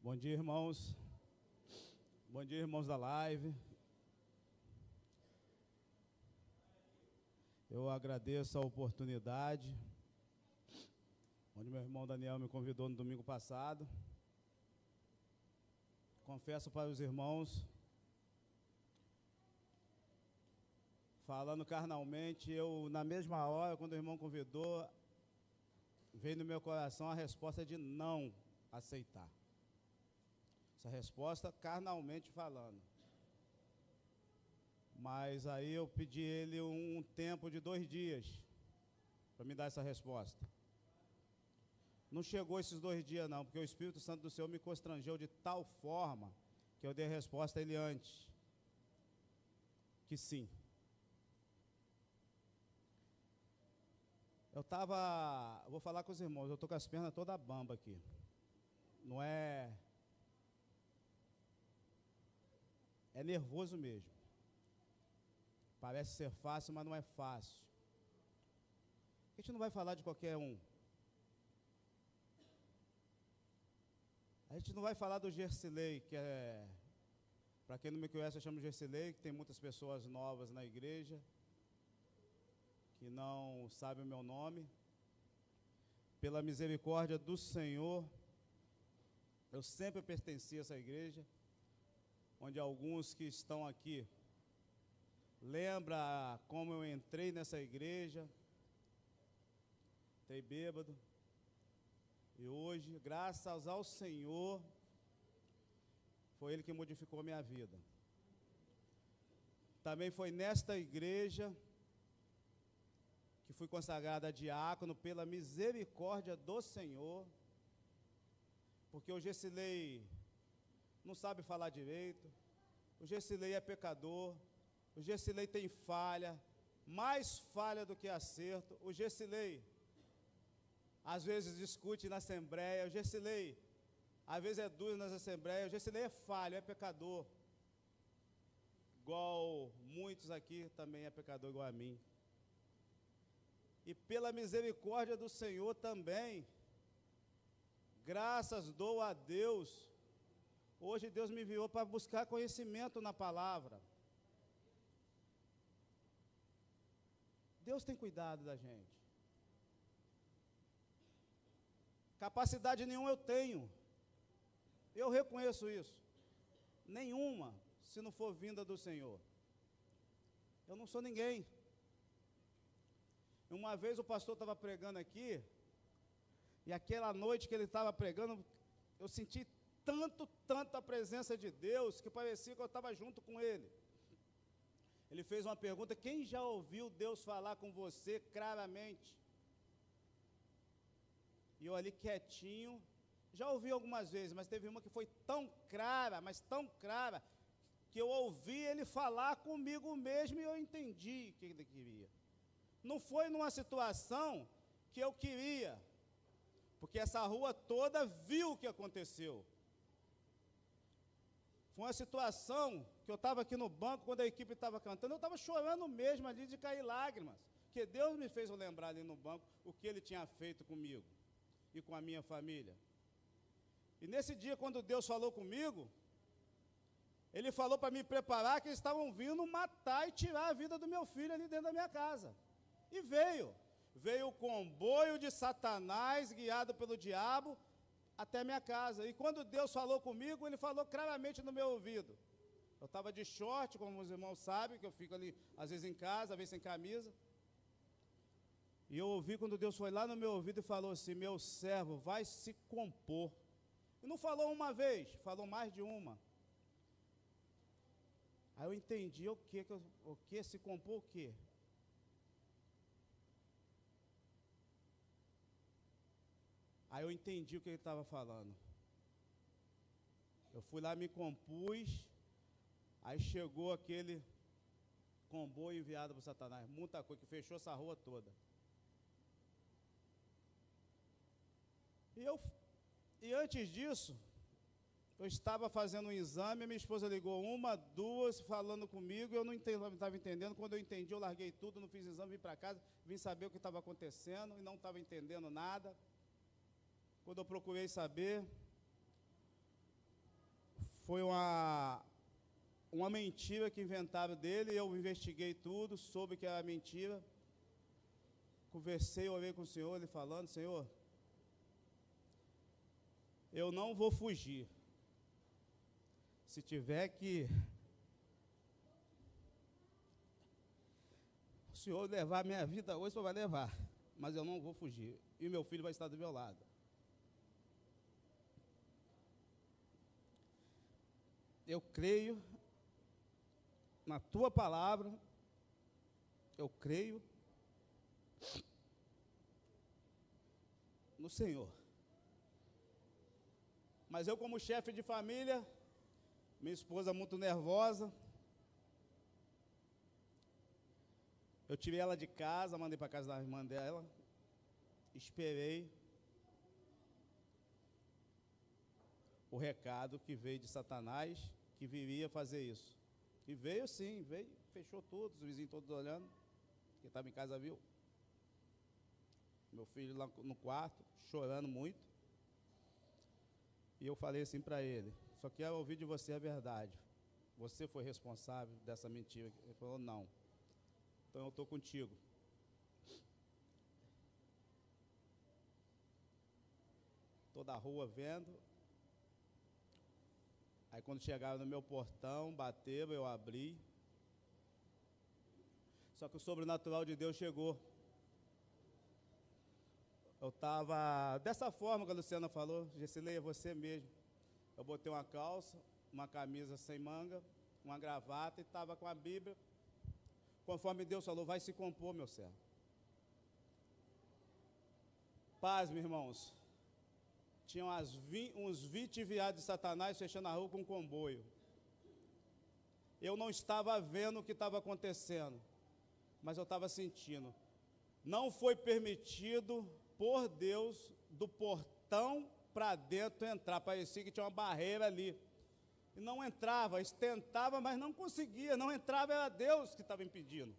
Bom dia, irmãos. Bom dia, irmãos da live. Eu agradeço a oportunidade, onde meu irmão Daniel me convidou no domingo passado. Confesso para os irmãos, falando carnalmente, na mesma hora, quando o irmão convidou, veio no meu coração a resposta de não aceitar. Essa resposta carnalmente falando. Mas aí eu pedi ele um tempo de 2 dias para me dar essa resposta. Não chegou esses 2 dias não, porque o Espírito Santo do Senhor me constrangeu de tal forma que eu dei a resposta a ele antes. Que sim. Vou falar com os irmãos, eu estou com as pernas toda bamba aqui. Não é... É nervoso mesmo. Parece ser fácil, mas não é fácil. A gente não vai falar de qualquer um. A gente não vai falar do Gersilei, que é... Para quem não me conhece, eu chamo Gersilei, que tem muitas pessoas novas na igreja, que não sabem o meu nome. Pela misericórdia do Senhor, eu sempre pertenci a essa igreja, onde alguns que estão aqui lembra como eu entrei nessa igreja, estei bêbado, e hoje, graças ao Senhor, foi Ele que modificou a minha vida. Também foi nesta igreja que fui consagrado a diácono pela misericórdia do Senhor, porque o Gersilei não sabe falar direito, o Gersilei é pecador, o Gersilei tem falha, mais falha do que acerto. O Gersilei, às vezes, discute na assembleia. O Gersilei, às vezes, é duro nas assembleias. O Gersilei é falho, é pecador. Igual muitos aqui também é pecador, igual a mim. E pela misericórdia do Senhor também, graças dou a Deus, hoje Deus me enviou para buscar conhecimento na palavra. Deus tem cuidado da gente. Capacidade nenhuma eu tenho. Eu reconheço isso. Nenhuma, se não for vinda do Senhor. Eu não sou ninguém. Uma vez o pastor estava pregando aqui, e aquela noite que ele estava pregando, eu senti tanta presença de Deus, que parecia que eu estava junto com ele. Ele fez uma pergunta: quem já ouviu Deus falar com você claramente? E eu ali quietinho, já ouvi algumas vezes, mas teve uma que foi tão clara, mas tão clara, que eu ouvi ele falar comigo mesmo e eu entendi o que ele queria. Não foi numa situação que eu queria, porque essa rua toda viu o que aconteceu. Foi uma situação que eu estava aqui no banco, quando a equipe estava cantando, eu estava chorando mesmo ali de cair lágrimas, que Deus me fez lembrar ali no banco o que Ele tinha feito comigo e com a minha família. E nesse dia, quando Deus falou comigo, Ele falou para me preparar que eles estavam vindo matar e tirar a vida do meu filho ali dentro da minha casa. E veio o comboio de Satanás, guiado pelo diabo, até minha casa. E quando Deus falou comigo, Ele falou claramente no meu ouvido. Eu estava de short, como os irmãos sabem, que eu fico ali, às vezes em casa, às vezes sem camisa. E eu ouvi quando Deus foi lá no meu ouvido e falou assim: meu servo, vai se compor. E não falou uma vez, falou mais de uma. Aí eu entendi o que se compor o quê? Aí eu entendi o que ele estava falando. Eu fui lá, me compus, aí chegou aquele comboio enviado por Satanás, muita coisa, que fechou essa rua toda. E antes disso, eu estava fazendo um exame, minha esposa ligou 1, 2, falando comigo, eu não estava entendendo. Quando eu entendi, eu larguei tudo, não fiz exame, vim para casa, vim saber o que estava acontecendo e não estava entendendo nada. Quando eu procurei saber, foi uma mentira que inventaram dele. Eu investiguei tudo, soube que era mentira. Conversei, orei com o Senhor, ele falando: Senhor, eu não vou fugir. Se tiver que o Senhor levar minha vida hoje, o Senhor vai levar, mas eu não vou fugir. E meu filho vai estar do meu lado. Eu creio na tua palavra, eu creio no Senhor. Mas eu, como chefe de família, minha esposa muito nervosa, eu tirei ela de casa, mandei para casa da irmã dela, esperei o recado que veio de Satanás, que viria fazer isso. E veio sim, veio, fechou tudo, os vizinhos todos olhando, quem estava em casa viu. Meu filho lá no quarto, chorando muito. E eu falei assim para ele: só quero ouvir de você a verdade. Você foi responsável dessa mentira? Ele falou: não. Então eu estou contigo. Toda a rua vendo. Aí quando chegaram no meu portão, bateram, eu abri. Só que o sobrenatural de Deus chegou. Eu estava dessa forma que a Luciana falou: Gessilei, é você mesmo. Eu botei uma calça, uma camisa sem manga, uma gravata e estava com a Bíblia. Conforme Deus falou: vai se compor, meu servo. Paz, meus irmãos. Tinham uns 20 enviados de Satanás fechando a rua com um comboio. Eu não estava vendo o que estava acontecendo, mas eu estava sentindo. Não foi permitido, por Deus, do portão para dentro entrar. Parecia que tinha uma barreira ali. E não entrava, eles tentavam, mas não conseguia. Não entrava, era Deus que estava impedindo.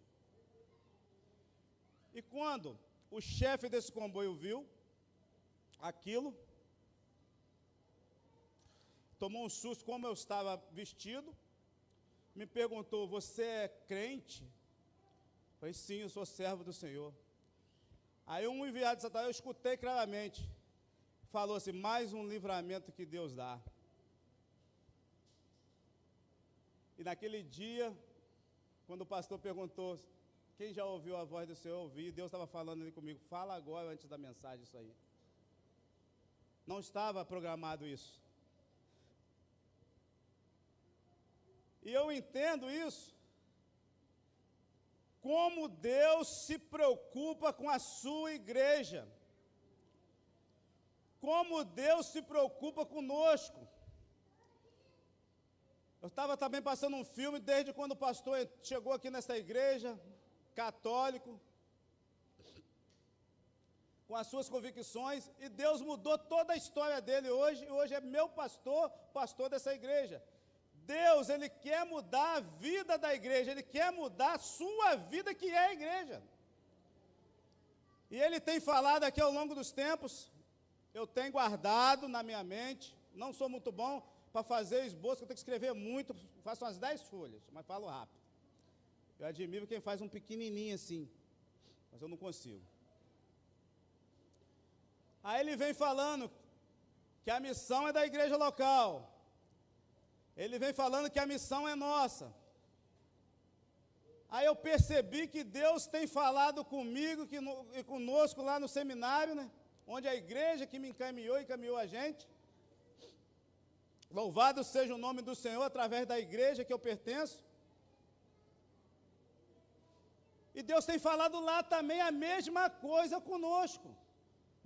E quando o chefe desse comboio viu aquilo, tomou um susto, como eu estava vestido, me perguntou: você é crente? Eu falei: sim, eu sou servo do Senhor. Aí um enviado de Satanás, eu escutei claramente, falou assim: mais um livramento que Deus dá. E naquele dia, quando o pastor perguntou: quem já ouviu a voz do Senhor? Eu ouvi. Deus estava falando ali comigo: fala agora, antes da mensagem, isso aí. Não estava programado isso. E eu entendo isso, como Deus se preocupa com a sua igreja, como Deus se preocupa conosco. Eu estava também passando um filme desde quando o pastor chegou aqui nessa igreja, católico, com as suas convicções, e Deus mudou toda a história dele hoje, e hoje é meu pastor, pastor dessa igreja. Deus, Ele quer mudar a vida da igreja, Ele quer mudar a sua vida, que é a igreja. E Ele tem falado aqui ao longo dos tempos, eu tenho guardado na minha mente, não sou muito bom para fazer esboço, eu tenho que escrever muito, faço umas 10 folhas, mas falo rápido. Eu admiro quem faz um pequenininho assim, mas eu não consigo. Aí ele vem falando que a missão é da igreja local. Ele vem falando que a missão é nossa. Aí eu percebi que Deus tem falado comigo e conosco lá no seminário, né? Onde a igreja que me encaminhou a gente. Louvado seja o nome do Senhor através da igreja que eu pertenço. E Deus tem falado lá também a mesma coisa conosco.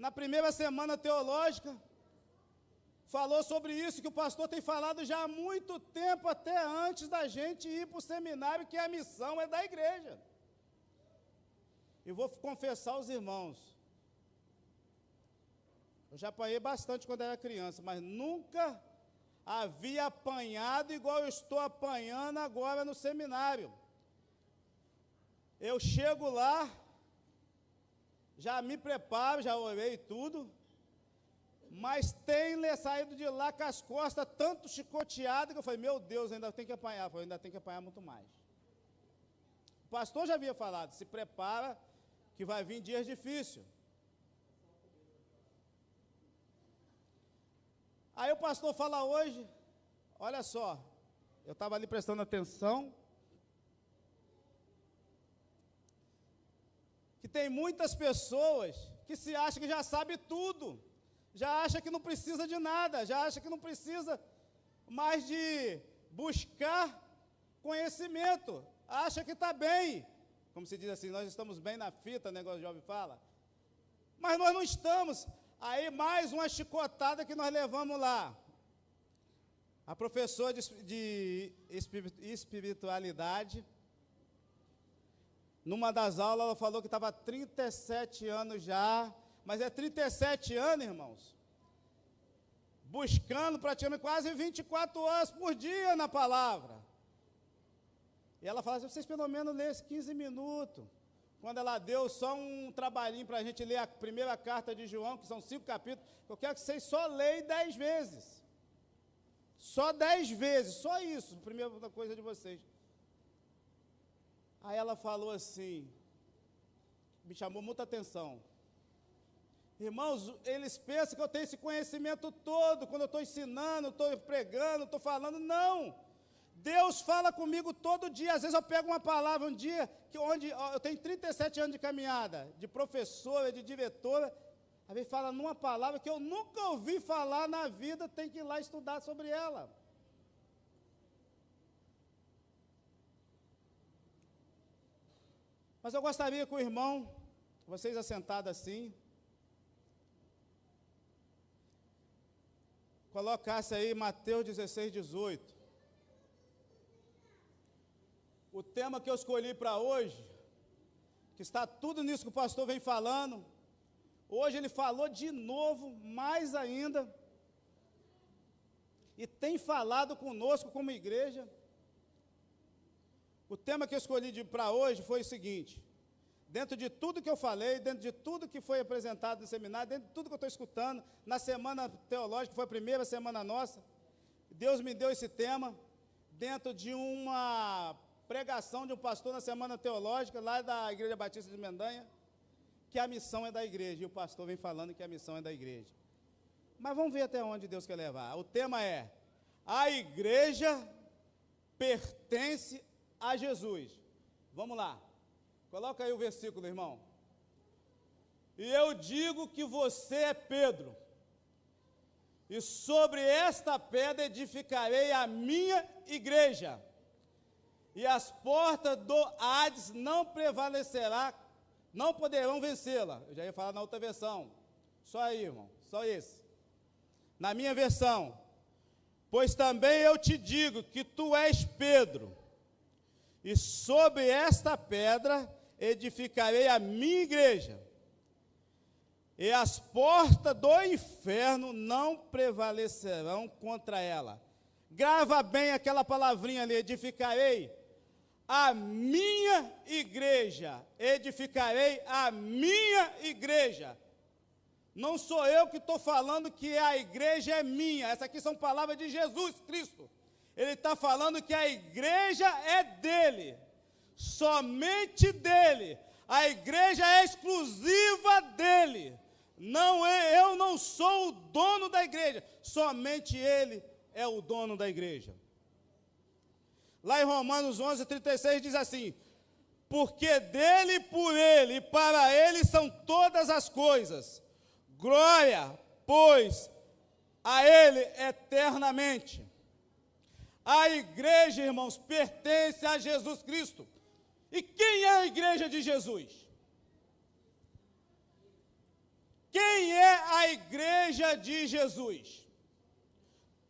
Na primeira semana teológica, falou sobre isso, que o pastor tem falado já há muito tempo, até antes da gente ir para o seminário, que a missão é da igreja. E vou confessar aos irmãos, eu já apanhei bastante quando era criança, mas nunca havia apanhado igual eu estou apanhando agora no seminário. Eu chego lá, já me preparo, já orei tudo, Mas tem saído de lá com as costas tanto chicoteado que eu falei, meu Deus, ainda tem que apanhar. Eu falei, ainda tem que apanhar muito mais. O pastor já havia falado, se prepara que vai vir dias difíceis. Aí o pastor fala hoje, olha só, eu estava ali prestando atenção, que tem muitas pessoas que se acham que já sabe tudo, já acha que não precisa de nada, já acha que não precisa mais de buscar conhecimento, acha que está bem, como se diz assim, nós estamos bem na fita, o negócio jovem fala, mas nós não estamos. Aí mais uma chicotada que nós levamos lá. A professora de espiritualidade, numa das aulas, ela falou que estava há 37 anos já, mas é 37 anos, irmãos, buscando praticamente quase 24 horas por dia na palavra. E ela fala assim, vocês pelo menos lêem 15 minutos. Quando ela deu só um trabalhinho para a gente ler a primeira carta de João, que são 5 capítulos, eu quero que vocês só leiam 10 vezes. Só 10 vezes, só isso, a primeira coisa de vocês. Aí ela falou assim, me chamou muita atenção. Irmãos, eles pensam que eu tenho esse conhecimento todo, quando eu estou ensinando, estou pregando, estou falando, não. Deus fala comigo todo dia, às vezes eu pego uma palavra um dia, onde eu tenho 37 anos de caminhada, de professora, de diretora, às vezes fala numa palavra que eu nunca ouvi falar na vida, tem que ir lá estudar sobre ela. Mas eu gostaria que o irmão, vocês assentados assim, colocasse aí Mateus 16, 18. O tema que eu escolhi para hoje, que está tudo nisso que o pastor vem falando, hoje ele falou de novo, mais ainda, e tem falado conosco como igreja. O tema que eu escolhi para hoje foi o seguinte, dentro de tudo que eu falei, dentro de tudo que foi apresentado no seminário, dentro de tudo que eu estou escutando, na semana teológica, que foi a primeira semana nossa, Deus me deu esse tema, dentro de uma pregação de um pastor na semana teológica, lá da Igreja Batista de Mendanha, que a missão é da igreja, e o pastor vem falando que a missão é da igreja. Mas vamos ver até onde Deus quer levar. O tema é, a igreja pertence a Jesus. Vamos lá, coloca aí o versículo, irmão. E eu digo que você é Pedro, e sobre esta pedra edificarei a minha igreja, e as portas do Hades não prevalecerá, não poderão vencê-la. Eu já ia falar na outra versão. Só aí, irmão, só esse. Na minha versão, pois também eu te digo que tu és Pedro, e sobre esta pedra edificarei a minha igreja, e as portas do inferno não prevalecerão contra ela. Grava bem aquela palavrinha ali, edificarei a minha igreja, edificarei a minha igreja. Não sou eu que estou falando que a igreja é minha, essas aqui são palavras de Jesus Cristo. Ele está falando que a igreja é dele, somente dele, a igreja é exclusiva dele. Não é, eu não sou o dono da igreja, somente ele é o dono da igreja. Lá em Romanos 11, 36 diz assim, porque dele, por ele e para ele são todas as coisas, glória, pois, a ele eternamente. A igreja, irmãos, pertence a Jesus Cristo. E quem é a igreja de Jesus? Quem é a igreja de Jesus?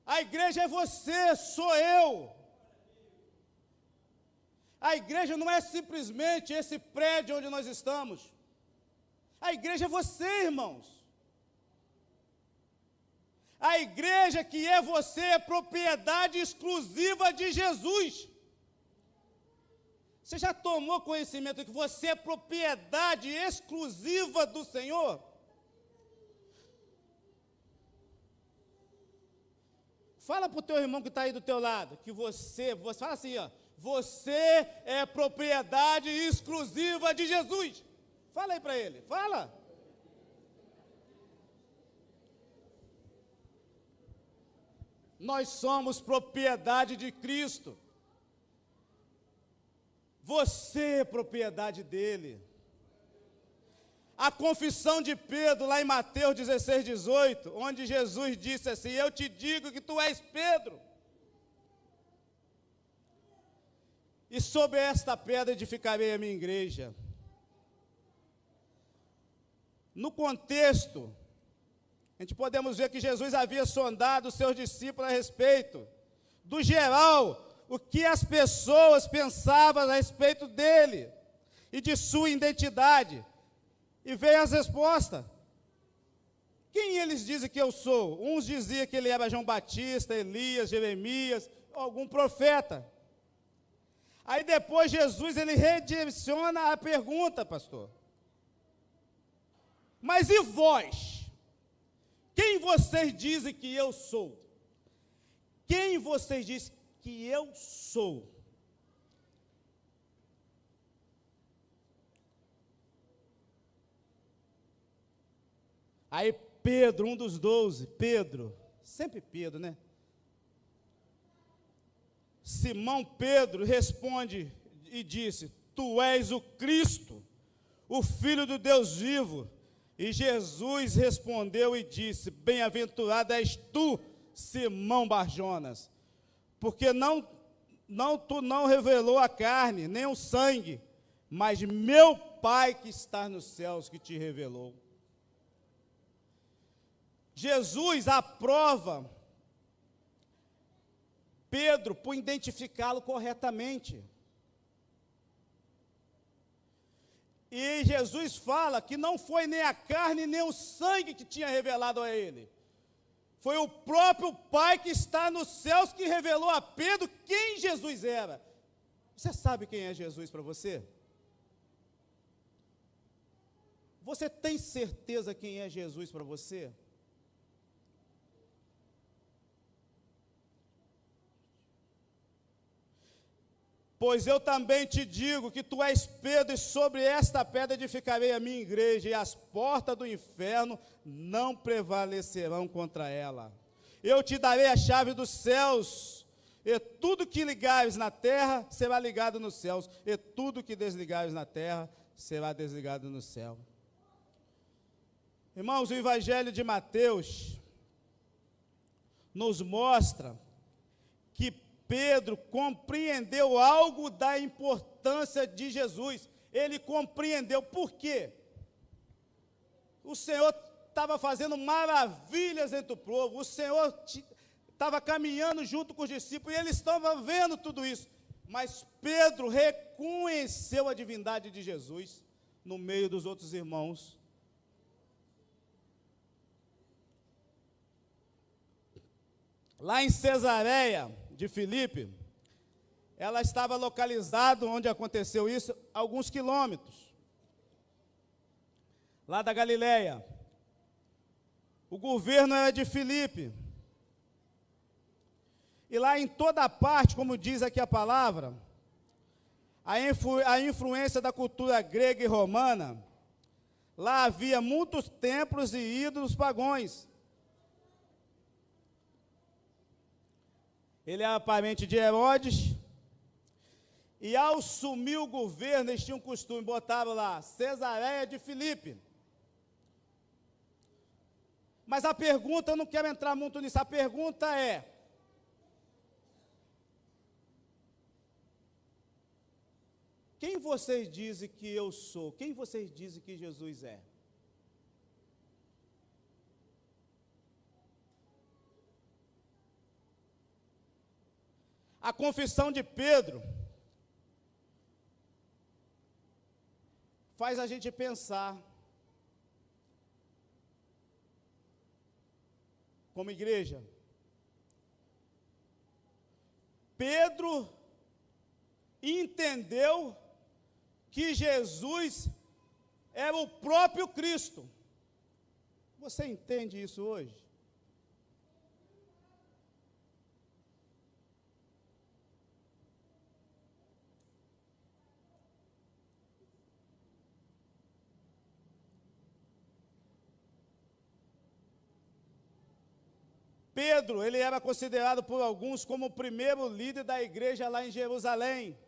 A igreja é você, sou eu. A igreja não é simplesmente esse prédio onde nós estamos. A igreja é você, irmãos. A igreja que é você é propriedade exclusiva de Jesus. Você já tomou conhecimento que você é propriedade exclusiva do Senhor? Fala para o teu irmão que está aí do teu lado, que você fala assim, ó, você é propriedade exclusiva de Jesus. Fala aí para ele, fala. Nós somos propriedade de Cristo. Você é propriedade dele. A confissão de Pedro, lá em Mateus 16, 18, onde Jesus disse assim, eu te digo que tu és Pedro. E sobre esta pedra edificarei a minha igreja. No contexto, a gente podemos ver que Jesus havia sondado os seus discípulos a respeito do geral, o que as pessoas pensavam a respeito dele e de sua identidade. E veio as respostas. Quem eles dizem que eu sou? Uns diziam que ele era João Batista, Elias, Jeremias, algum profeta. Aí depois Jesus, ele redireciona a pergunta, pastor. Mas e vós? Quem vocês dizem que eu sou? Quem vocês dizem que eu sou? Aí Pedro, um dos 12, Pedro, sempre Pedro, né? Simão Pedro responde e disse, tu és o Cristo, o Filho do Deus vivo. E Jesus respondeu e disse, bem-aventurado és tu, Simão Barjonas, porque tu não revelou a carne, nem o sangue, mas meu Pai que está nos céus que te revelou. Jesus aprova Pedro por identificá-lo corretamente. E Jesus fala que não foi nem a carne nem o sangue que tinha revelado a ele. Foi o próprio Pai que está nos céus que revelou a Pedro quem Jesus era. Você sabe quem é Jesus para você? Você tem certeza quem é Jesus para você? Pois eu também te digo que tu és Pedro, e sobre esta pedra edificarei a minha igreja, e as portas do inferno não prevalecerão contra ela. Eu te darei a chave dos céus, e tudo que ligares na terra será ligado nos céus, e tudo que desligares na terra será desligado no céu. Irmãos, o Evangelho de Mateus nos mostra que Pedro compreendeu algo da importância de Jesus. Ele compreendeu. Por quê? O Senhor estava fazendo maravilhas entre o povo. O Senhor estava caminhando junto com os discípulos e eles estavam vendo tudo isso. Mas Pedro reconheceu a divindade de Jesus no meio dos outros irmãos. Lá em Cesareia de Filipe, ela estava localizada onde aconteceu isso, alguns quilômetros, lá da Galileia. O governo era de Filipe. E lá em toda parte, como diz aqui a palavra, a influência da cultura grega e romana, lá havia muitos templos e ídolos pagãos. Ele era parente de Herodes, e ao assumir o governo, eles tinham um costume, botaram lá, Cesareia de Filipe. Mas a pergunta, eu não quero entrar muito nisso, a pergunta é, quem vocês dizem que eu sou? Quem vocês dizem que Jesus é? A confissão de Pedro faz a gente pensar, como igreja. Pedro entendeu que Jesus era o próprio Cristo. Você entende isso hoje? Pedro, ele era considerado por alguns como o primeiro líder da igreja lá em Jerusalém.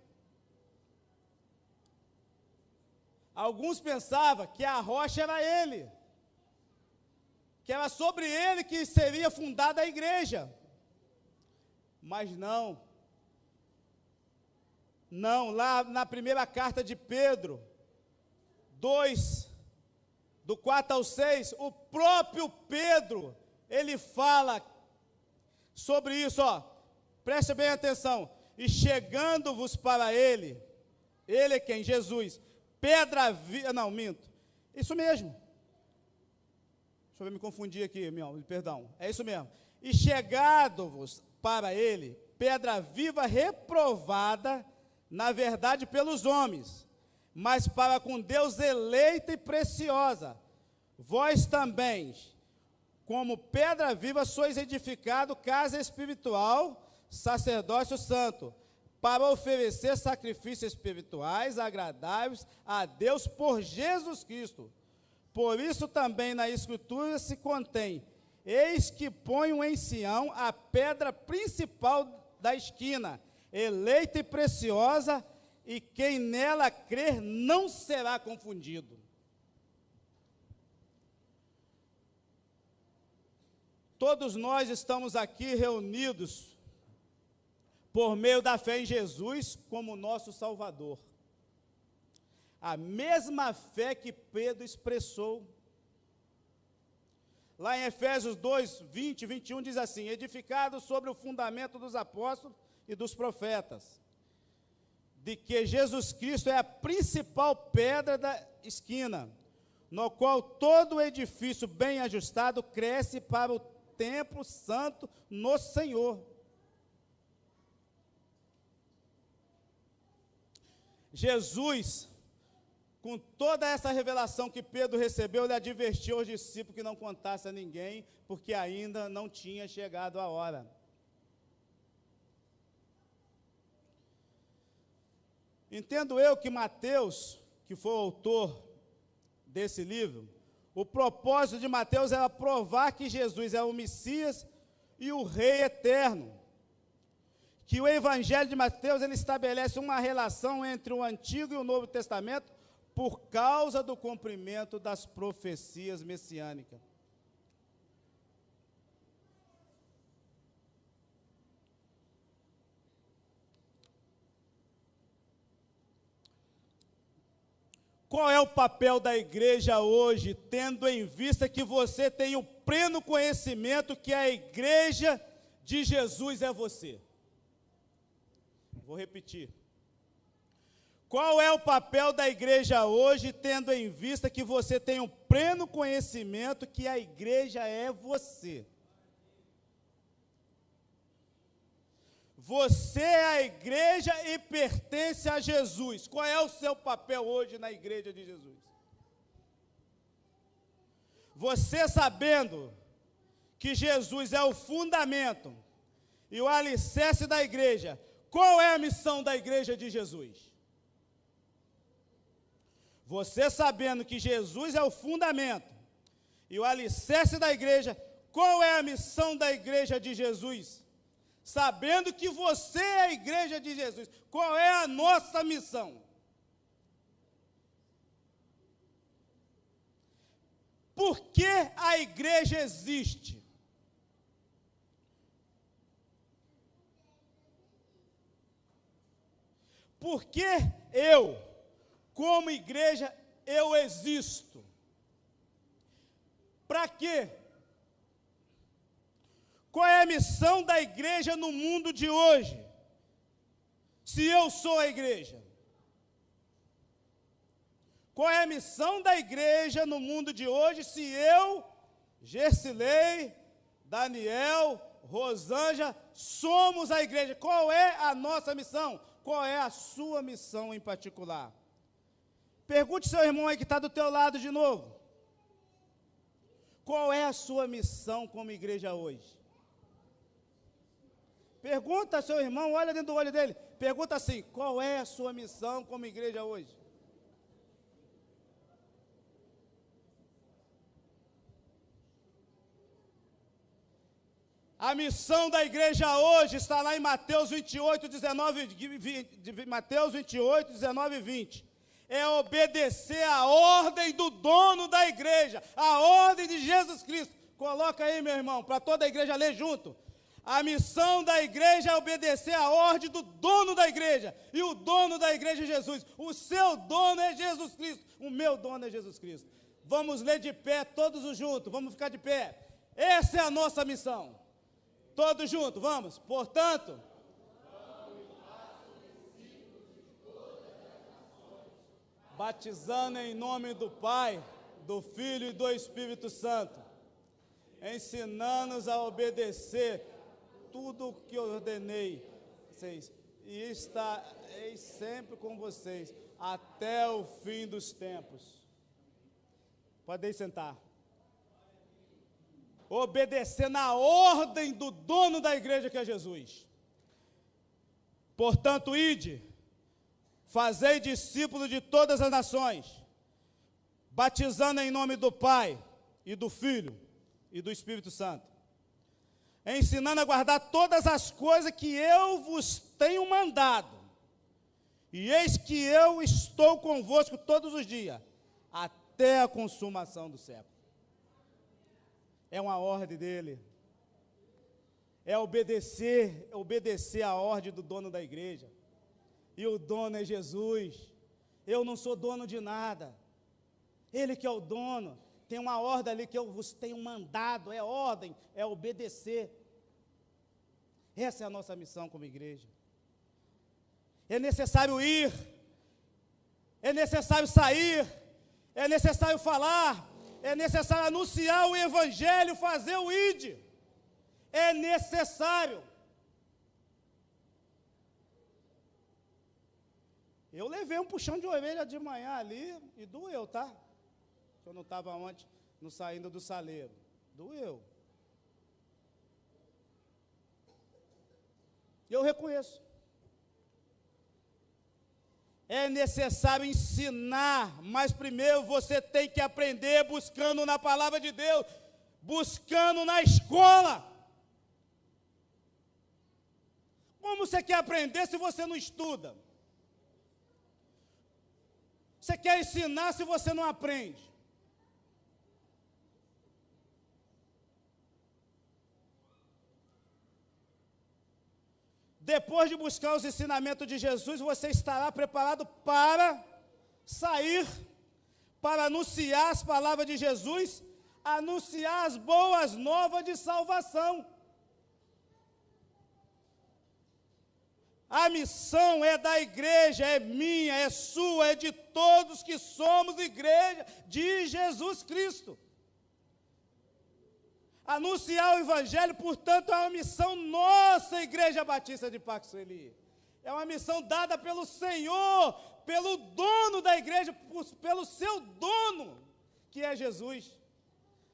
Alguns pensavam que a rocha era ele, que era sobre ele que seria fundada a igreja. Mas não, lá na primeira carta de Pedro, 2, do 4 ao 6, o próprio Pedro, ele fala sobre isso, preste bem atenção, e chegando-vos para ele é quem? Jesus, pedra viva, não, minto, isso mesmo, deixa eu me confundir aqui, perdão, é isso mesmo, e chegado-vos para ele, pedra viva reprovada, na verdade pelos homens, mas para com Deus eleita e preciosa, vós também, como pedra viva, sois edificado casa espiritual, sacerdócio santo, para oferecer sacrifícios espirituais agradáveis a Deus por Jesus Cristo. Por isso também na Escritura se contém: eis que ponho em Sião a pedra principal da esquina, eleita e preciosa, e quem nela crer não será confundido. Todos nós estamos aqui reunidos por meio da fé em Jesus como nosso Salvador. A mesma fé que Pedro expressou. Lá em Efésios 2, 20 e 21 diz assim: edificado sobre o fundamento dos apóstolos e dos profetas, de que Jesus Cristo é a principal pedra da esquina, no qual todo o edifício bem ajustado cresce para o templo santo no Senhor. Jesus, com toda essa revelação que Pedro recebeu, ele advertiu aos discípulos que não contasse a ninguém, porque ainda não tinha chegado a hora. Entendo eu que Mateus, que foi o autor desse livro, o propósito de Mateus era provar que Jesus é o Messias e o Rei eterno. Que o Evangelho de Mateus, ele estabelece uma relação entre o Antigo e o Novo Testamento por causa do cumprimento das profecias messiânicas. Qual é o papel da igreja hoje, tendo em vista que você tem o pleno conhecimento que a igreja de Jesus é você? Vou repetir. Qual é o papel da igreja hoje, tendo em vista que você tem o pleno conhecimento que a igreja é você? Você é a igreja e pertence a Jesus. Qual é o seu papel hoje na igreja de Jesus? Você sabendo que Jesus é o fundamento e o alicerce da igreja, qual é a missão da igreja de Jesus? Você sabendo que Jesus é o fundamento e o alicerce da igreja, qual é a missão da igreja de Jesus? Sabendo que você é a igreja de Jesus, qual é a nossa missão? Por que a igreja existe? Por que eu, como igreja, eu existo? Para quê? Qual é a missão da igreja no mundo de hoje? Se eu sou a igreja. Qual é a missão da igreja no mundo de hoje se eu, Gersilei, Daniel, Rosângela, somos a igreja? Qual é a nossa missão? Qual é a sua missão em particular? Pergunte seu irmão aí que está do teu lado de novo. Qual é a sua missão como igreja hoje? Pergunta ao seu irmão, olha dentro do olho dele, pergunta assim: qual é a sua missão como igreja hoje? A missão da igreja hoje está lá em Mateus 28, 19, Mateus 28, 19 e 20. É obedecer a ordem do dono da igreja, a ordem de Jesus Cristo. Coloca aí, meu irmão, para toda a igreja ler junto. A missão da igreja é obedecer a ordem do dono da igreja. E o dono da igreja é Jesus. O seu dono é Jesus Cristo. O meu dono é Jesus Cristo. Vamos ler de pé, todos juntos. Vamos ficar de pé. Essa é a nossa missão. Todos juntos, vamos. Portanto, batizando em nome do Pai, do Filho e do Espírito Santo, ensinando-os a obedecer tudo o que ordenei vocês, e estarei sempre com vocês até o fim dos tempos. Podem sentar. Obedecer na ordem do dono da igreja, que é Jesus. Portanto, ide, fazei discípulos de todas as nações, batizando em nome do Pai, e do Filho, e do Espírito Santo, ensinando a guardar todas as coisas que eu vos tenho mandado. E eis que eu estou convosco todos os dias, até a consumação do século. É uma ordem dele. É obedecer a ordem do dono da igreja. E o dono é Jesus. Eu não sou dono de nada. Ele que é o dono. Tem uma ordem ali que eu vos tenho mandado. É ordem, é obedecer. Essa é a nossa missão como igreja. É necessário ir. É necessário sair. É necessário falar. É necessário anunciar o evangelho, fazer o ide. É necessário. Eu levei um puxão de orelha de manhã ali e doeu, tá? Eu não estava ontem, no saindo do saleiro. Doeu. Eu reconheço. É necessário ensinar, mas primeiro você tem que aprender buscando na palavra de Deus, buscando na escola. Como você quer aprender se você não estuda? Você quer ensinar se você não aprende? Depois de buscar os ensinamentos de Jesus, você estará preparado para sair, para anunciar as palavras de Jesus, anunciar as boas novas de salvação. A missão é da igreja, é minha, é sua, é de todos que somos igreja de Jesus Cristo. Anunciar o evangelho, portanto, é uma missão nossa, Igreja Batista de Parque Sueli. É uma missão dada pelo Senhor, pelo dono da igreja, pelo seu dono, que é Jesus.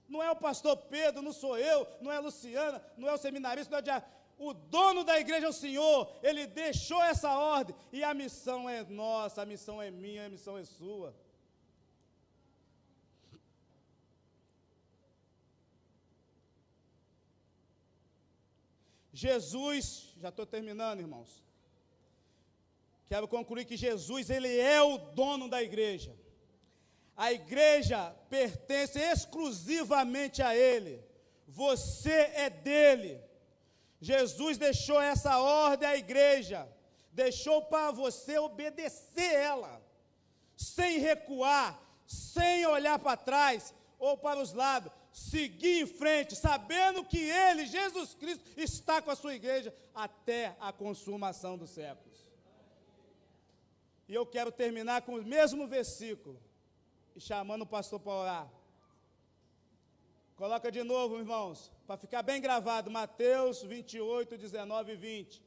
Não é o pastor Pedro, não sou eu, não é a Luciana, não é o seminarista, não é o diácono. O dono da igreja é o Senhor. Ele deixou essa ordem e a missão é nossa, a missão é minha, a missão é sua. Jesus, já estou terminando, irmãos. Quero concluir que Jesus, ele é o dono da igreja. A igreja pertence exclusivamente a ele. Você é dele. Jesus deixou essa ordem à igreja. Deixou para você obedecer ela. Sem recuar, sem olhar para trás ou para os lados. Seguir em frente, sabendo que ele, Jesus Cristo, está com a sua igreja até a consumação dos séculos. E eu quero terminar com o mesmo versículo, e chamando o pastor para orar. Coloca de novo, irmãos, para ficar bem gravado, Mateus 28, 19 e 20.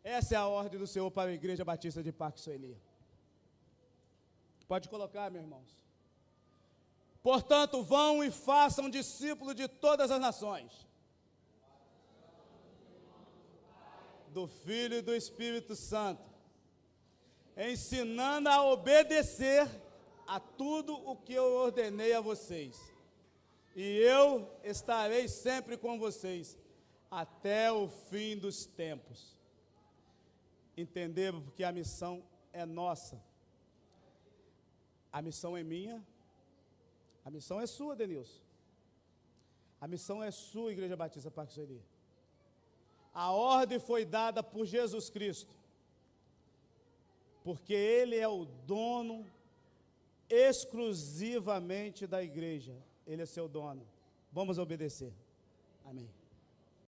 Essa é a ordem do Senhor para a Igreja Batista de Parque Sueli. Pode colocar, meus irmãos. Portanto, vão e façam discípulos de todas as nações, do Filho e do Espírito Santo, ensinando a obedecer a tudo o que eu ordenei a vocês. E eu estarei sempre com vocês, até o fim dos tempos. Entendemos porque a missão é nossa. A missão é minha, a missão é sua, Denilson. A missão é sua, Igreja Batista Parque Sueli. A ordem foi dada por Jesus Cristo, porque Ele é o dono exclusivamente da igreja. Ele é seu dono. Vamos obedecer. Amém.